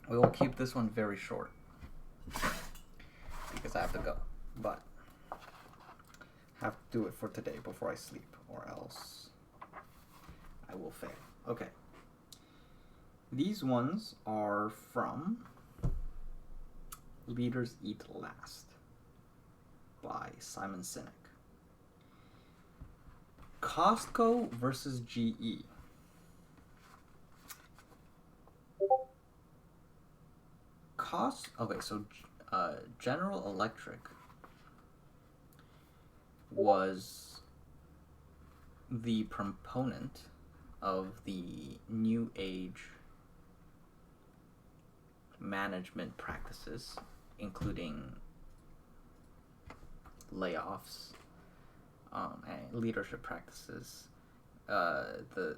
We will keep this one very short because I have to go. But have to do it for today before I sleep, or else I will fail. Okay. These ones are from Leaders Eat Last by Simon Sinek. Costco versus GE. Okay, so General Electric was the proponent of the new age management practices, including layoffs and leadership practices. The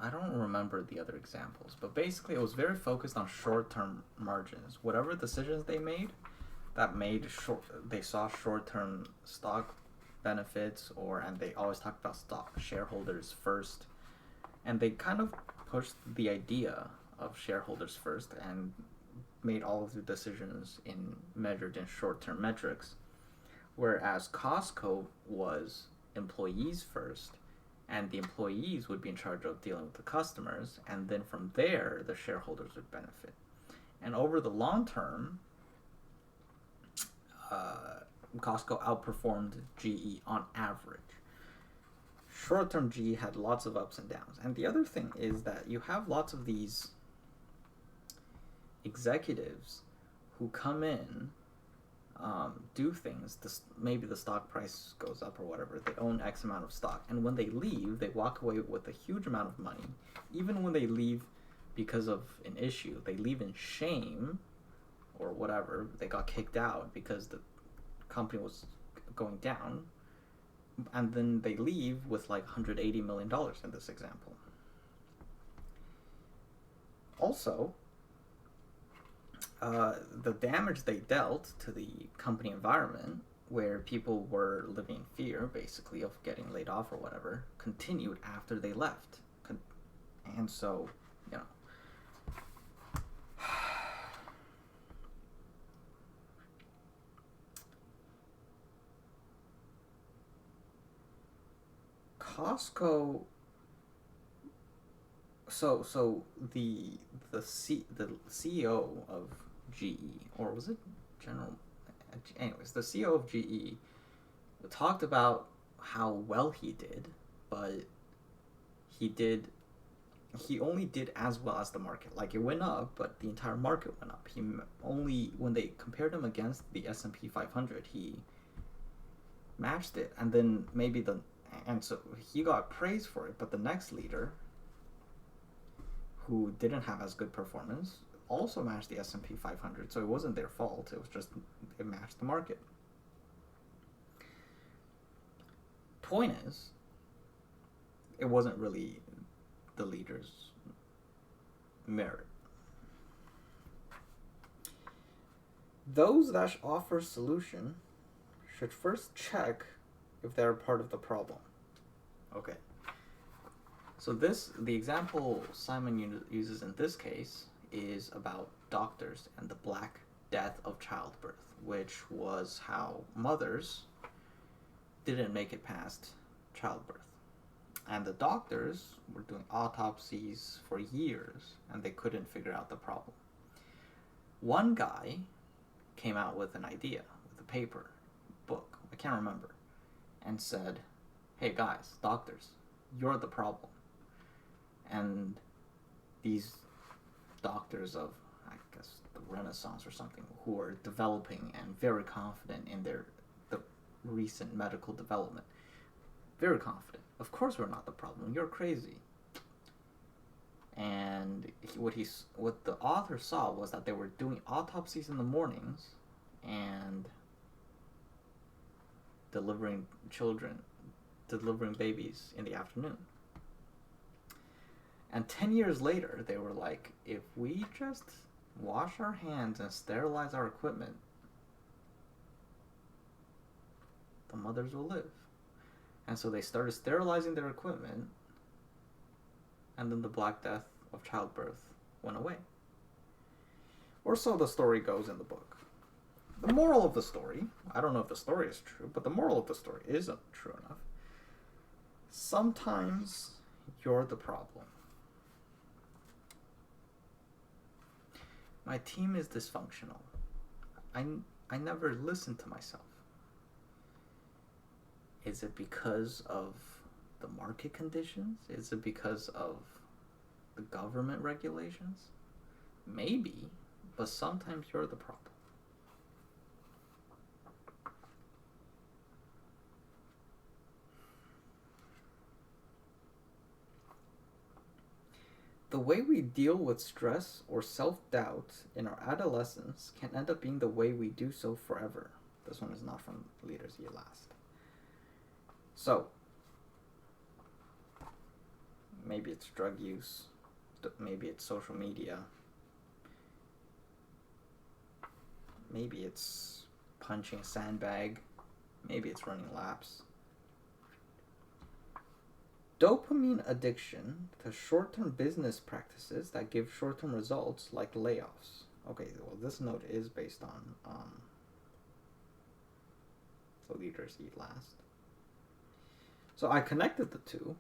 I don't remember the other examples, but basically it was very focused on short-term margins. Whatever decisions they made, they saw short-term stock benefits, and they always talked about stock shareholders first, and they kind of pushed the idea of shareholders first and made all of the decisions measured in short-term metrics, whereas Costco was employees first, and the employees would be in charge of dealing with the customers, and then from there the shareholders would benefit. And over the long term, Costco outperformed GE on average. Short-term GE had lots of ups and downs. And the other thing is that you have lots of these executives who come in, do things. Maybe the stock price goes up or whatever. They own X amount of stock. And when they leave, they walk away with a huge amount of money. Even when they leave because of an issue, they leave in shame or whatever. They got kicked out because the company was going down. And then they leave with like $180 million in this example. Also, the damage they dealt to the company environment, where people were living in fear, basically, of getting laid off or whatever, continued after they left. And so, you know, Costco. So the CEO of GE, or was it General? Anyways, the CEO of GE talked about how well he did, but he only did as well as the market. Like, it went up, but the entire market went up. When they compared him against the S&P 500, he matched it, and then and so he got praise for it. But the next leader, who didn't have as good performance, also matched the S&P 500. So it wasn't their fault. It was just it matched the market. Point is, it wasn't really the leader's merit. Those that offer solution should first check if they're part of the problem. Okay. So the example Simon uses in this case is about doctors and the Black Death of childbirth, which was how mothers didn't make it past childbirth. And the doctors were doing autopsies for years, and they couldn't figure out the problem. One guy came out with an idea, with a book, I can't remember, and said, hey guys, doctors, you're the problem. And these doctors of, I guess, the Renaissance or something, who are developing and very confident in the recent medical development, very confident. Of course we're not the problem. You're crazy. And what the author saw was that they were doing autopsies in the mornings and delivering babies in the afternoon. And 10 years later, they were like, if we just wash our hands and sterilize our equipment, the mothers will live. And so they started sterilizing their equipment, and then the Black Death of childbirth went away. Or so the story goes in the book. The moral of the story, I don't know if the story is true, but the moral of the story isn't true enough. Sometimes you're the problem. My team is dysfunctional. I never listen to myself. Is it because of the market conditions? Is it because of the government regulations? Maybe, but sometimes you're the problem. The way we deal with stress or self-doubt in our adolescence can end up being the way we do so forever. This one is not from Leaders Eat Last. So, maybe it's drug use, maybe it's social media, maybe it's punching a sandbag, maybe it's running laps. Dopamine addiction to short-term business practices that give short-term results like layoffs. Okay, well, this note is based on the Leaders Eat Last. So I connected the two,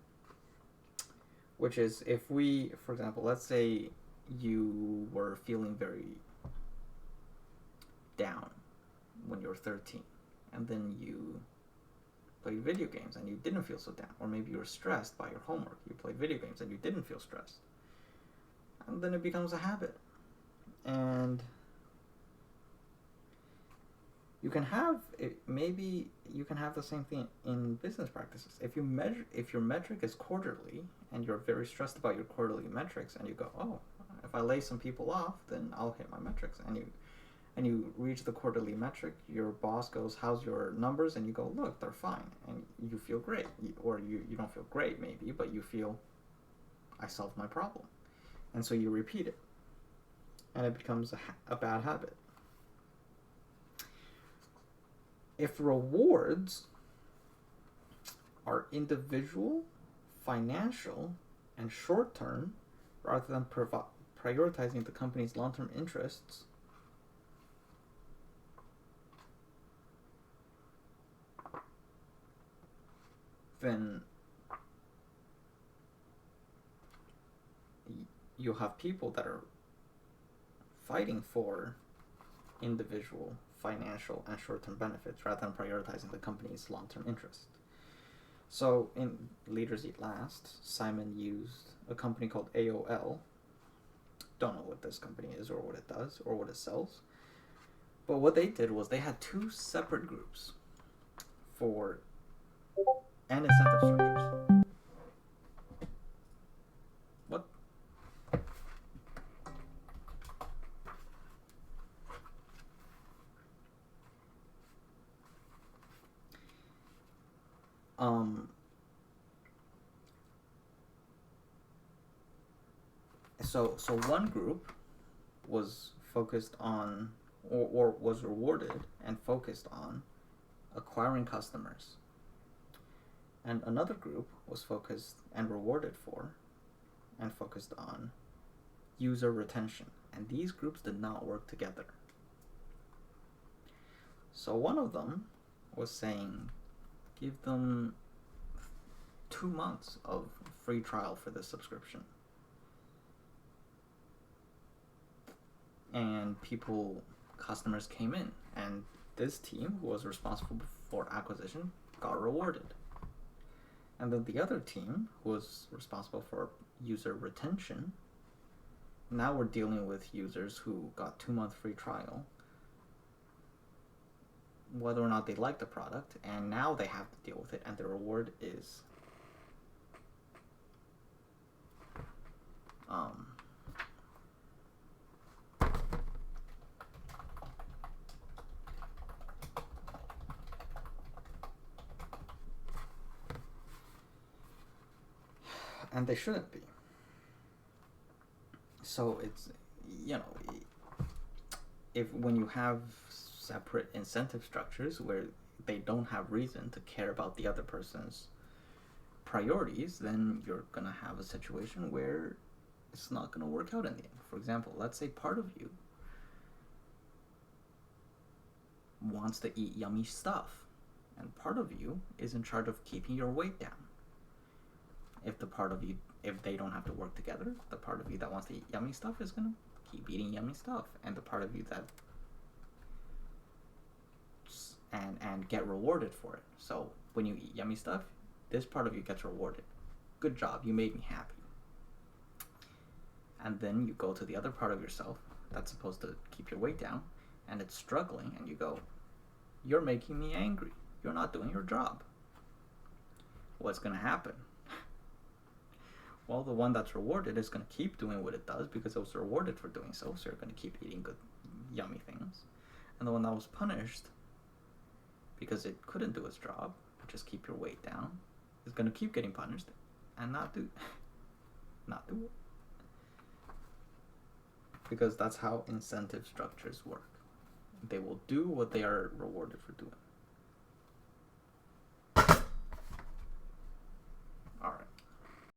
which is if we, for example, let's say you were feeling very down when you were 13, and then you played video games and you didn't feel so down, or maybe you were stressed by your homework, you played video games and you didn't feel stressed, and then it becomes a habit. And you can have it, maybe you can have the same thing in business practices. If your metric is quarterly and you're very stressed about your quarterly metrics, and you go, oh, if I lay some people off, then I'll hit my metrics, and you reach the quarterly metric, your boss goes, how's your numbers? And you go, look, they're fine. And you feel great. Or you don't feel great maybe, but you feel, I solved my problem. And so you repeat it. And it becomes a bad habit. If rewards are individual, financial, and short-term, rather than prioritizing the company's long-term interests, then you'll have people that are fighting for individual, financial, and short-term benefits rather than prioritizing the company's long-term interest. So in Leaders Eat Last, Simon used a company called AOL. Don't know what this company is or what it does or what it sells. But what they did was they had two separate groups for and incentive structures. What? So one group was focused on, or was rewarded and focused on acquiring customers. And another group was focused and rewarded for and focused on user retention. And these groups did not work together. So one of them was saying, give them 2 months of free trial for this subscription. And customers came in, and this team, who was responsible for acquisition, got rewarded. And then the other team, who was responsible for user retention, now we're dealing with users who got 2-month free trial, whether or not they like the product, and now they have to deal with it, and the reward is and they shouldn't be. So it's, when you have separate incentive structures where they don't have reason to care about the other person's priorities, then you're going to have a situation where it's not going to work out in the end. For example, let's say part of you wants to eat yummy stuff, and part of you is in charge of keeping your weight down. If they don't have to work together, the part of you that wants to eat yummy stuff is going to keep eating yummy stuff, and the part of you that and get rewarded for it. So when you eat yummy stuff, this part of you gets rewarded. Good job, you made me happy. And then you go to the other part of yourself that's supposed to keep your weight down, and it's struggling, and you go, you're making me angry. You're not doing your job. What's going to happen? Well, the one that's rewarded is going to keep doing what it does because it was rewarded for doing so you're going to keep eating good, yummy things. And the one that was punished because it couldn't do its job, just keep your weight down, is going to keep getting punished and not do it. Because that's how incentive structures work. They will do what they are rewarded for doing.